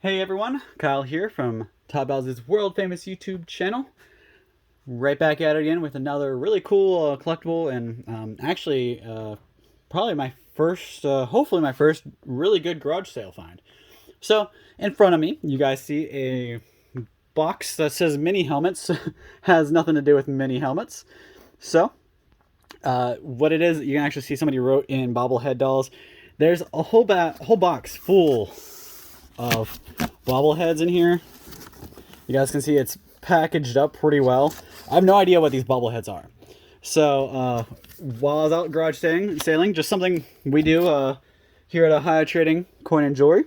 Hey everyone, Kyle here from Todd Bowles' world famous YouTube channel. Right back at it again with another really cool collectible and probably my first, hopefully my first really good garage sale find. So in front of me, you guys see a box that says mini helmets. Has nothing to do with mini helmets. So what it is, you can actually see somebody wrote in Bobblehead dolls. There's a whole box full of bobbleheads in here. You guys can see it's packaged up pretty well. I have no idea what these bobbleheads are. So while I was out garage sailing, just something we do here at Ohio Trading Coin and Jewelry.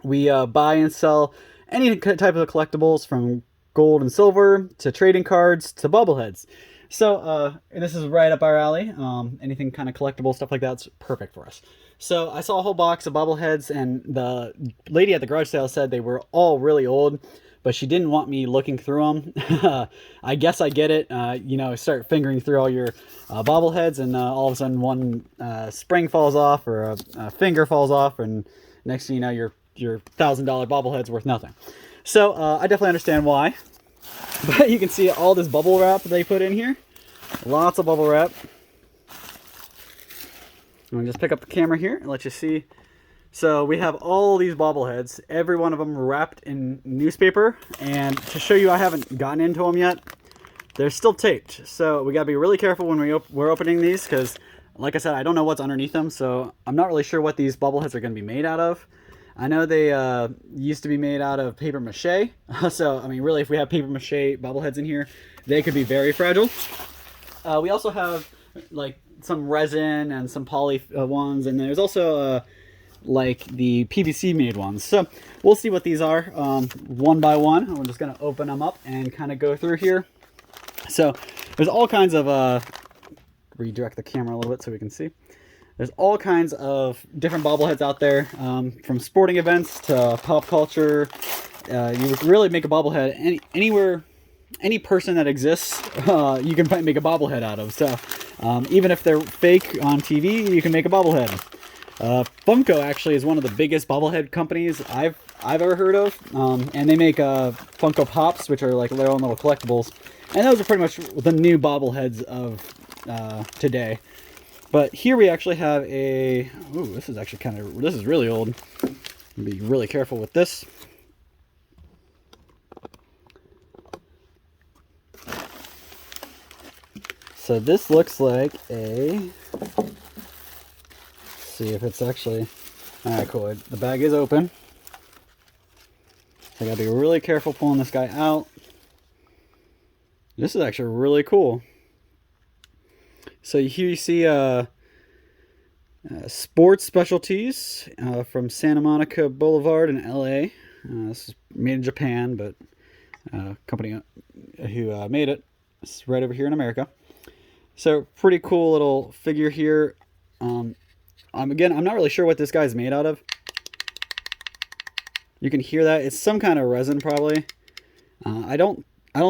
We buy and sell any type of collectibles from gold and silver to trading cards to bobbleheads. So and this is right up our alley. Anything kind of collectible stuff like that's perfect for us. So I saw a whole box of bobbleheads, and the lady at the garage sale said they were all really old, but she didn't want me looking through them. I guess I get it. You know, start fingering through all your bobbleheads, and all of a sudden one spring falls off or a finger falls off, and next thing you know, your $1,000 bobblehead's worth nothing. So I definitely understand why. But you can see all this bubble wrap they put in here. Lots of bubble wrap. I'm going to just pick up the camera here and let you see. So we have all these bobbleheads, every one of them wrapped in newspaper. And to show you I haven't gotten into them yet, they're still taped. So we got to be really careful when we're opening these because, like I said, I don't know what's underneath them. So I'm not really sure what these bobbleheads are going to be made out of. I know they used to be made out of paper mache. So, I mean, really, if we have paper mache bobbleheads in here, they could be very fragile. We also have, like, some resin and some poly ones. And there's also, like, the PVC made ones. So, we'll see what these are one by one. I'm just going to open them up and kind of go through here. So, there's all kinds of... redirect the camera a little bit so we can see. There's all kinds of different bobbleheads out there, from sporting events to pop culture. You would really make a bobblehead anywhere, any person that exists, you can make a bobblehead out of. So even if they're fake on TV, you can make a bobblehead. Funko actually is one of the biggest bobblehead companies I've ever heard of, and they make Funko Pops, which are like their own little collectibles, and those are pretty much the new bobbleheads of today. But here we actually have a... Ooh, this is actually this is really old. Be really careful with this. So this looks like a... Let's see if it's actually... Alright, cool. The bag is open. So I gotta be really careful pulling this guy out. This is actually really cool. So here you see sports specialties from Santa Monica Boulevard in LA. This is made in Japan, but company who made it is right over here in America. So pretty cool little figure here. Again, I'm not really sure what this guy's made out of. You can hear that. It's some kind of resin probably. I don't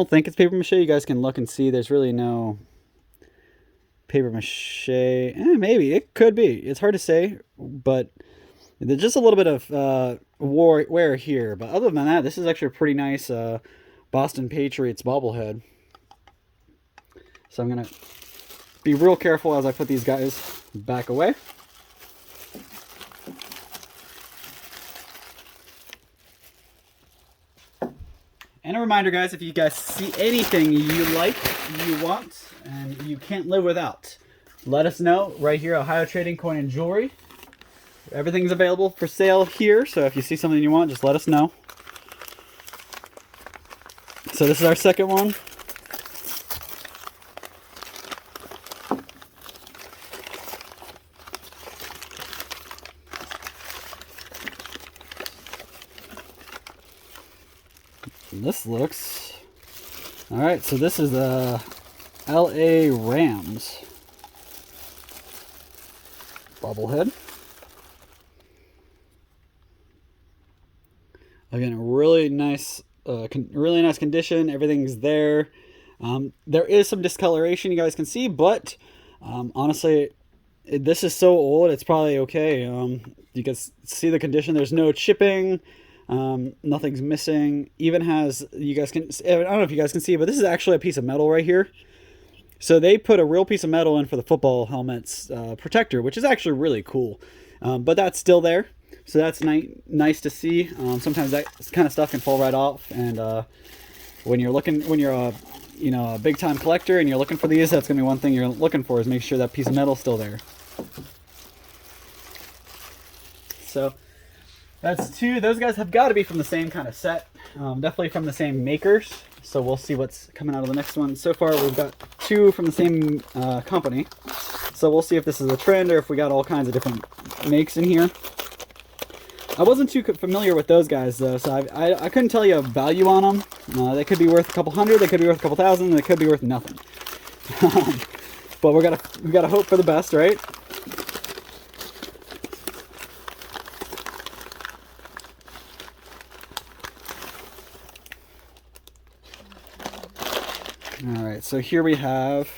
think it's paper mache. You guys can look and see. There's really no paper mache. Maybe it could be. It's hard to say, but there's just a little bit of wear here. But other than that, this is actually a pretty nice Boston Patriots bobblehead. So I'm gonna be real careful as I put these guys back away. And a reminder, guys, if you guys see anything you like, you want, and you can't live without, let us know right here, Ohio Trading Coin and Jewelry. Everything's available for sale here, so if you see something you want, just let us know. So this is our second one. This looks... Alright, so this is the LA Rams bobblehead. Again, really nice condition. Everything's there. There is some discoloration you guys can see, but honestly, this is so old, it's probably okay. You can see the condition. There's no chipping. Nothing's missing. Even has, you guys can, I don't know if you guys can see, but this is actually a piece of metal right here. So they put a real piece of metal in for the football helmet's protector, which is actually really cool. But that's still there, so that's nice to see. Sometimes that kind of stuff can fall right off, and when you're a big time collector and you're looking for these, that's gonna be one thing you're looking for, is make sure that piece of metal's still there. So that's two. Those guys have got to be from the same kind of set, definitely from the same makers. So we'll see what's coming out of the next one. So far we've got two from the same company. So we'll see if this is a trend or if we got all kinds of different makes in here. I wasn't too familiar with those guys though, so I couldn't tell you a value on them. They could be worth a couple hundred, they could be worth a couple thousand, they could be worth nothing. But we gotta hope for the best, right? All right, so here we have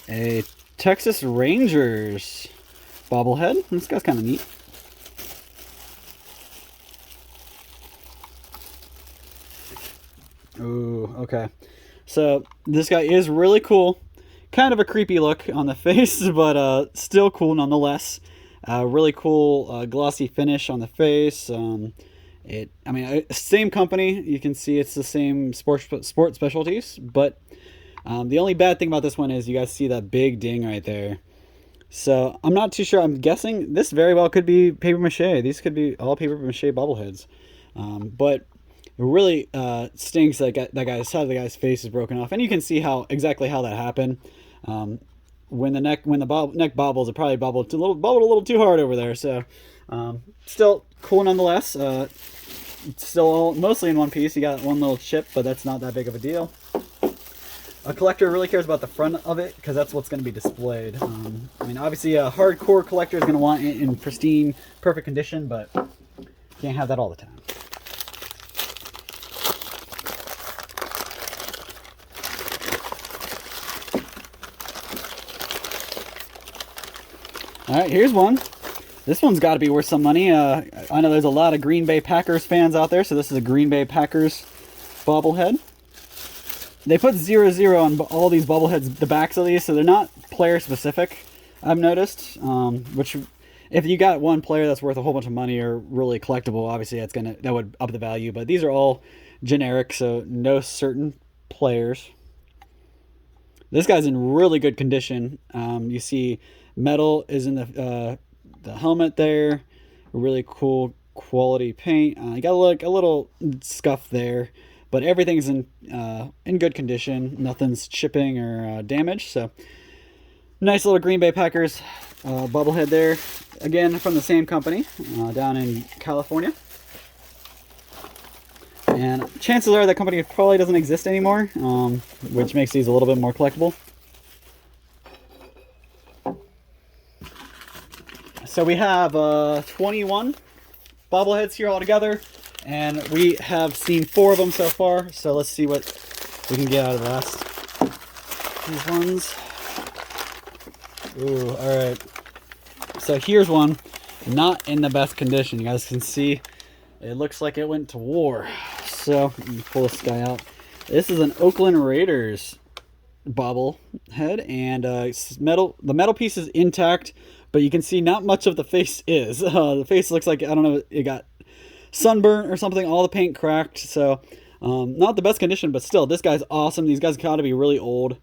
a Texas Rangers bobblehead. This guy's kind of neat. Ooh, okay. So this guy is really cool. Kind of a creepy look on the face, but still cool nonetheless. Really cool glossy finish on the face. Same company. You can see it's the same sport specialties, but the only bad thing about this one is you guys see that big ding right there. So I'm not too sure. I'm guessing this very well could be paper mache. These could be all paper mache bobbleheads. But it really stinks that the guy's face is broken off, and you can see exactly how that happened. When the neck bobbles, it probably bobbled a little too hard over there. So still cool nonetheless. It's still all mostly in one piece. You got one little chip, but that's not that big of a deal. A collector really cares about the front of it because that's what's going to be displayed. Obviously a hardcore collector is going to want it in pristine, perfect condition, but can't have that all the time. All right, here's one. This one's got to be worth some money. I know there's a lot of Green Bay Packers fans out there, so this is a Green Bay Packers bobblehead. They put 0-0 on all these bobbleheads, the backs of these, so they're not player specific, I've noticed. Which, if you got one player that's worth a whole bunch of money or really collectible, obviously that would up the value. But these are all generic, so no certain players. This guy's in really good condition. You see metal is in the helmet there. Really cool quality paint. You got a little scuff there, but everything's in good condition. Nothing's chipping or damaged. So nice little Green Bay Packers bobblehead there. Again, from the same company down in California. And chances are that company probably doesn't exist anymore, which makes these a little bit more collectible. So we have 21 bobbleheads here all together, and we have seen 4 of them so far. So let's see what we can get out of that. These ones. Ooh, all right. So here's one, not in the best condition. You guys can see it looks like it went to war. So let me pull this guy out. This is an Oakland Raiders bobblehead, and the metal piece is intact, but you can see not much of the face is. The face looks like, I don't know, it got sunburnt or something. All the paint cracked. So not the best condition, but still, this guy's awesome. These guys got to be really old.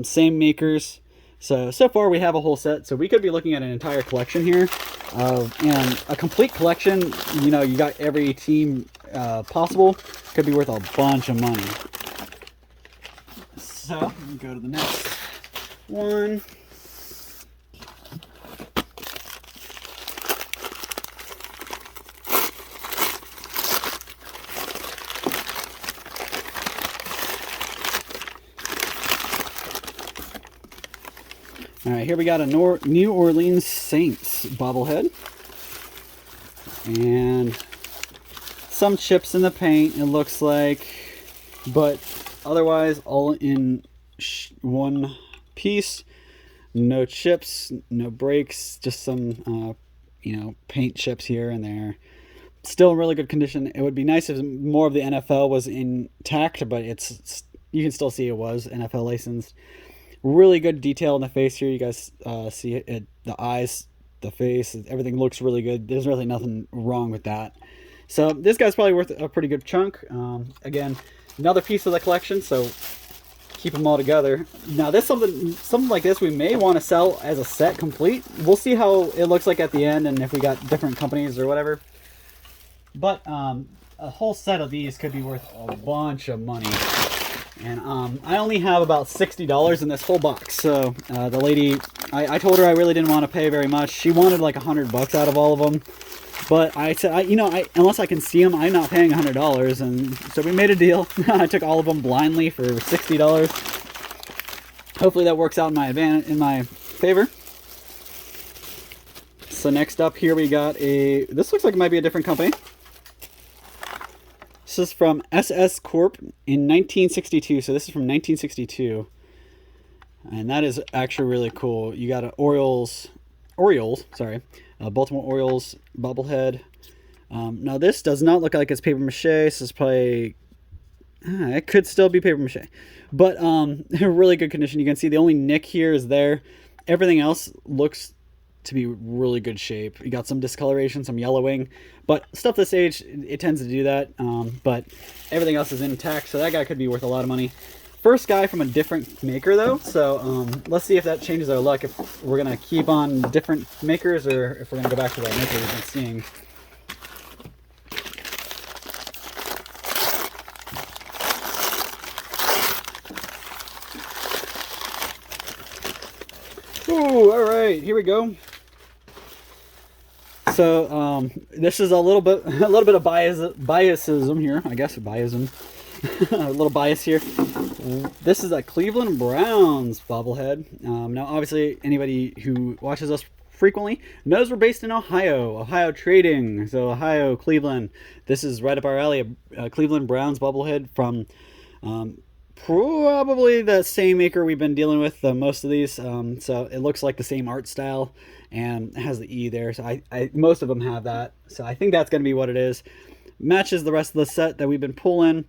Same makers. So far we have a whole set. So we could be looking at an entire collection here, and a complete collection. You know, you got every team possible. Could be worth a bunch of money. So let me go to the next one. All right, here we got a New Orleans Saints bobblehead. And some chips in the paint, it looks like. But otherwise, all in one piece. No chips, no breaks, just some, paint chips here and there. still in really good condition. It would be nice if more of the NFL was intact, but you can still see it was NFL licensed. Really good detail in the face here. You guys see it, the eyes, the face, everything looks really good. There's really nothing wrong with that. So this guy's probably worth a pretty good chunk. Again, another piece of the collection, so keep them all together. Now this something like this we may want to sell as a set complete. We'll see how it looks like at the end and if we got different companies or whatever. But a whole set of these could be worth a bunch of money. And I only have about $60 in this whole box. So the lady, I told her I really didn't want to pay very much. She wanted like $100 out of all of them. But I said, unless I can see them, I'm not paying $100. And so we made a deal. I took all of them blindly for $60. Hopefully that works out in my favor. So next up here we got this looks like it might be a different company. This is from SS Corp in 1962. So this is from 1962. And that is actually really cool. You got an Orioles, Baltimore Orioles bobblehead. Now this does not look like it's paper mache. This is probably, it could still be paper mache. But really good condition. You can see the only nick here is there. Everything else looks to be really good shape. You got some discoloration, some yellowing, but stuff this age, it tends to do that. But everything else is intact, so that guy could be worth a lot of money. First guy from a different maker though, so let's see if that changes our luck, if we're gonna keep on different makers or if we're gonna go back to that maker we've been seeing. Ooh, all right, here we go. So this is a little bit of biasism here, I guess, biasm. A little bias here. This is a Cleveland Browns bobblehead. Now, obviously, anybody who watches us frequently knows we're based in Ohio trading. So Ohio, Cleveland. This is right up our alley. A Cleveland Browns bobblehead from probably the same maker we've been dealing with most of these. So it looks like the same art style and it has the E there. So most of them have that. So I think that's going to be what it is. Matches the rest of the set that we've been pulling.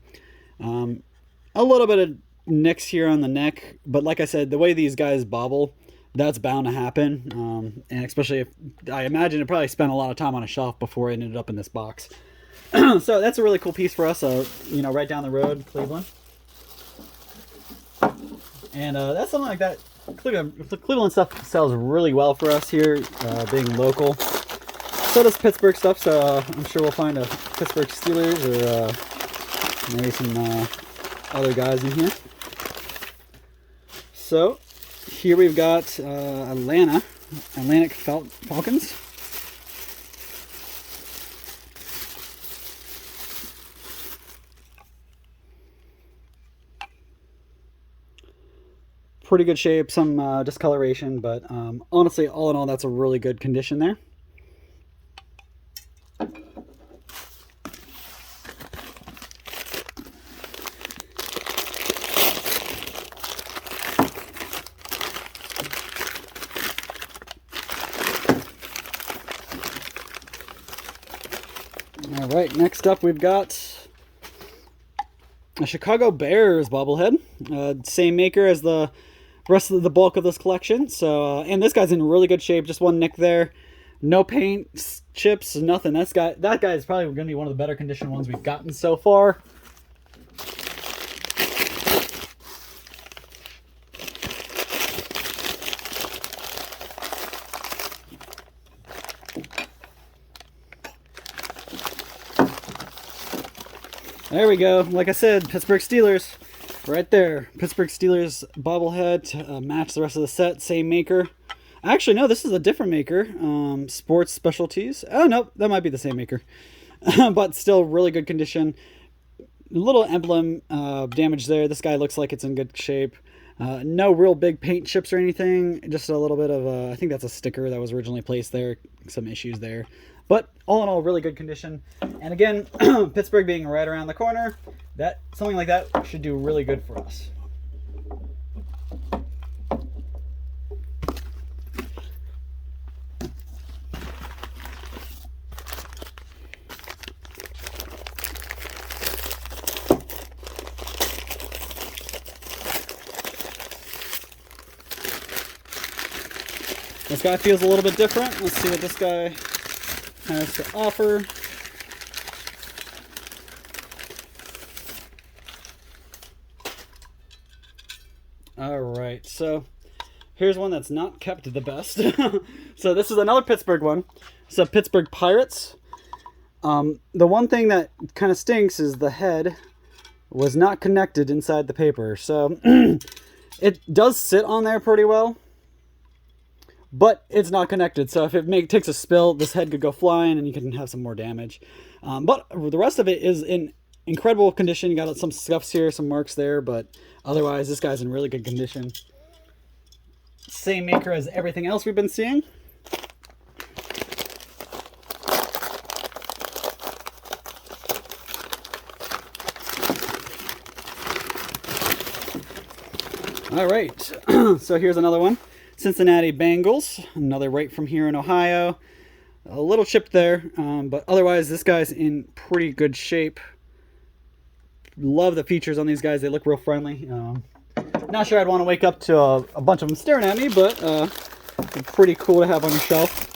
A little bit of nicks here on the neck, but like I said, the way these guys bobble, that's bound to happen. And especially if, I imagine it probably spent a lot of time on a shelf before it ended up in this box. So that's a really cool piece for us, right down the road, Cleveland. And that's something like that. Cleveland stuff sells really well for us here, being local. So does Pittsburgh stuff, so I'm sure we'll find a Pittsburgh Steelers or maybe some other guys in here. So here we've got Atlantic Falcons. Pretty good shape, some discoloration, but honestly, all in all, that's a really good condition there. All right, next up we've got a Chicago Bears bobblehead. Same maker as the rest of the bulk of this collection. So, and this guy's in really good shape. Just one nick there. No paint, chips, nothing. That guy is probably going to be one of the better conditioned ones we've gotten so far. There we go. Like I said, Pittsburgh Steelers. Right there. Pittsburgh Steelers bobblehead to match the rest of the set. Same maker. Actually, no, this is a different maker. Sports Specialties. Oh, no, that might be the same maker. But still really good condition. Little emblem damage there. This guy looks like it's in good shape. No real big paint chips or anything. Just a little bit of, I think that's a sticker that was originally placed there. Some issues there. But all in all, really good condition. And again, Pittsburgh being right around the corner, something like that should do really good for us. This guy feels a little bit different. Let's see what this guy has to offer. Alright, so here's one that's not kept the best. So this is another Pittsburgh one. It's a Pittsburgh Pirates. The one thing that kind of stinks is the head was not connected inside the paper. So it does sit on there pretty well, but it's not connected. So if it takes a spill, this head could go flying and you can have some more damage. But the rest of it is in incredible condition. You got some scuffs here, some marks there, but otherwise this guy's in really good condition. Same maker as everything else we've been seeing. All right, so here's another one. Cincinnati Bengals, another right from here in Ohio. A little chipped there, but otherwise this guy's in pretty good shape. Love the features on these guys. They look real friendly. Not sure I'd want to wake up to a bunch of them staring at me, but pretty cool to have on your shelf.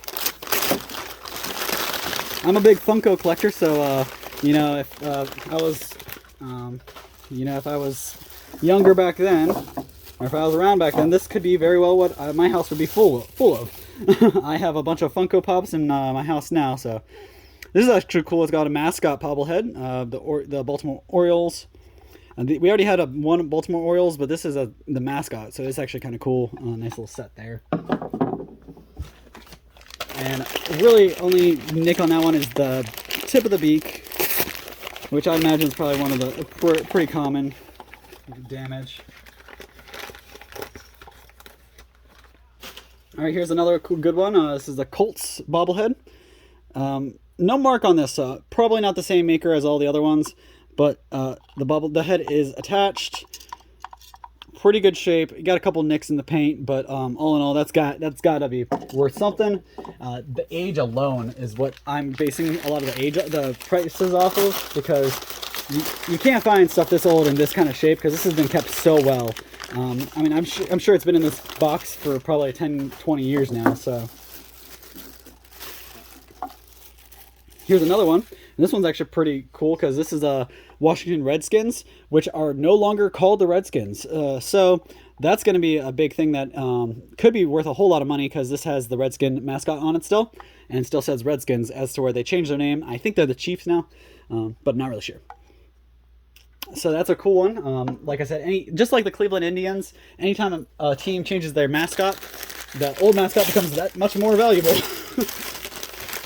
I'm a big Funko collector, so you know, if I was younger back then, or if I was around back then, this could be very well what my house would be full of. I have a bunch of Funko Pops in my house now, so this is actually cool. It's got a Mascot Bobblehead, the Baltimore Orioles. We already had one Baltimore Orioles, but this is the mascot, so it's actually kind of cool. Nice little set there. And really, only nick on that one is the tip of the beak, which I imagine is probably one of the pretty common damage. All right, here's another cool, good one. This is the Colts Bobblehead. No mark on this. Probably not the same maker as all the other ones, but the head is attached. Pretty good shape. You got a couple nicks in the paint, but all in all, that's got to be worth something. The age alone is what I'm basing a lot of the prices off of, because you can't find stuff this old in this kind of shape, because this has been kept so well. I mean, I'm sure it's been in this box for probably 10, 20 years now. So here's another one. And this one's actually pretty cool, because this is a Washington Redskins, which are no longer called the Redskins. So that's going to be a big thing that could be worth a whole lot of money, because this has the Redskin mascot on it still, and still says Redskins. As to where they changed their name, I think they're the Chiefs now, but not really sure. So that's a cool one. Like I said, just like the Cleveland Indians, anytime a team changes their mascot, the old mascot becomes that much more valuable.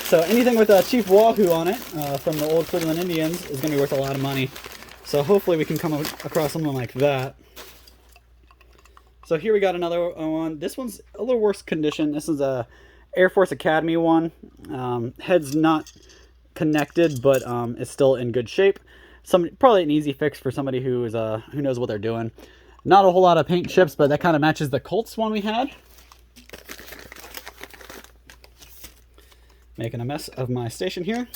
So anything with a Chief Wahoo on it from the old Cleveland Indians is going to be worth a lot of money. So hopefully we can come across something like that. So here we got another one. This one's a little worse condition. This is a Air Force Academy one. Head's not connected, but it's still in good shape. Probably an easy fix for somebody who knows what they're doing. Not a whole lot of paint chips, but that kind of matches the Colts one we had. Making a mess of my station here.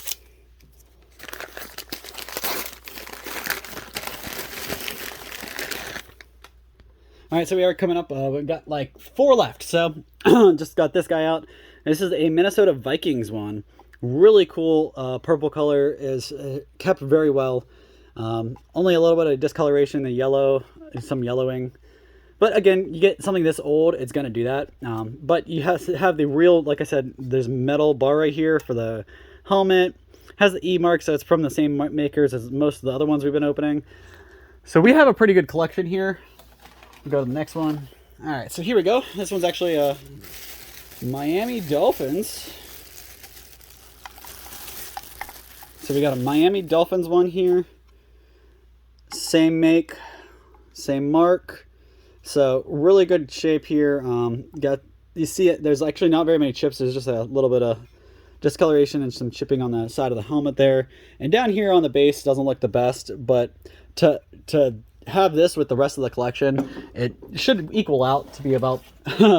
All right, so we are coming up. We've got like 4 left, so just got this guy out. This is a Minnesota Vikings one. Really cool. Purple color is kept very well. Only a little bit of discoloration, the yellow, some yellowing. But again, you get something this old, it's going to do that. But you have to have the real, like I said, there's metal bar right here for the helmet. Has the E mark, so it's from the same makers as most of the other ones we've been opening. So we have a pretty good collection here. We'll go to the next one. All right, so here we go. This one's actually a Miami Dolphins. So we got a Miami Dolphins one here. Same make, same mark. So really good shape here. You see it, there's actually not very many chips. There's just a little bit of discoloration and some chipping on the side of the helmet there. And down here on the base doesn't look the best, but to have this with the rest of the collection, it should equal out to be about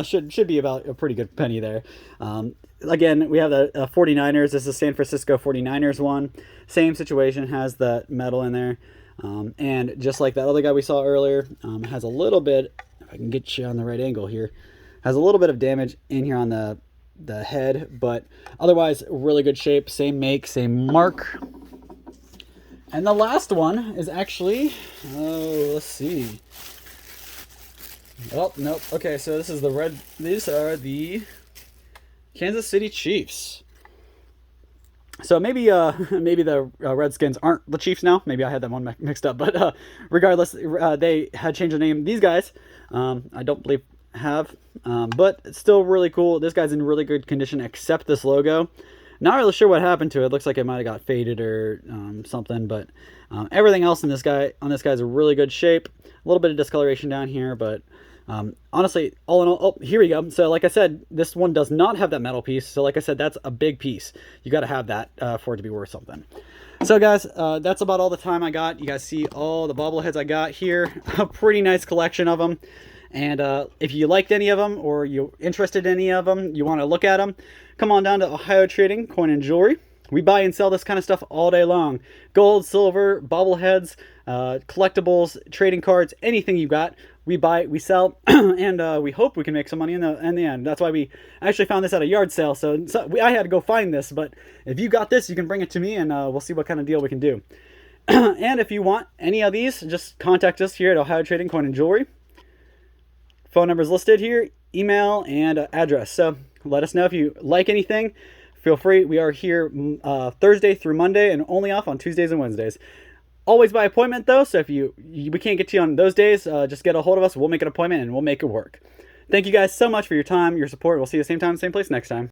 should be about a pretty good penny there. Again, we have the 49ers. This is San Francisco 49ers one. Same situation, has the metal in there. And just like that other guy we saw earlier, has a little bit, if I can get you on the right angle here, Has a little bit of damage in here on the head, but otherwise really good shape. Same make, same mark. And the last one is actually, let's see. Oh, nope. Okay, so this is these are the Kansas City Chiefs. So maybe the Redskins aren't the Chiefs now. Maybe I had that one mixed up. But regardless, they had changed the name. These guys, I don't believe have, but it's still really cool. This guy's in really good condition, except this logo. Not really sure what happened to it. Looks like it might have got faded or something, but everything else in this guy's in really good shape. A little bit of discoloration down here, but honestly, all in all, oh, here we go. So like I said, this one does not have that metal piece. So like I said, that's a big piece. You got to have that for it to be worth something. So guys, that's about all the time I got. You guys see all the bobbleheads I got here. A pretty nice collection of them. And if you liked any of them, or you're interested in any of them, you want to look at them, come on down to Ohio Trading Coin and Jewelry. We buy and sell this kind of stuff all day long. Gold, silver, bobbleheads, collectibles, trading cards, anything you got, we buy, we sell, and we hope we can make some money in the end. That's why we actually found this at a yard sale. So I had to go find this, but if you got this, you can bring it to me, and we'll see what kind of deal we can do. And if you want any of these, just contact us here at Ohio Trading Coin and Jewelry. Phone numbers listed here, email, and address. So let us know if you like anything. Feel free. We are here Thursday through Monday and only off on Tuesdays and Wednesdays. Always by appointment, though. So if we can't get to you on those days, just get a hold of us. We'll make an appointment and we'll make it work. Thank you guys so much for your time, your support. We'll see you same time, same place next time.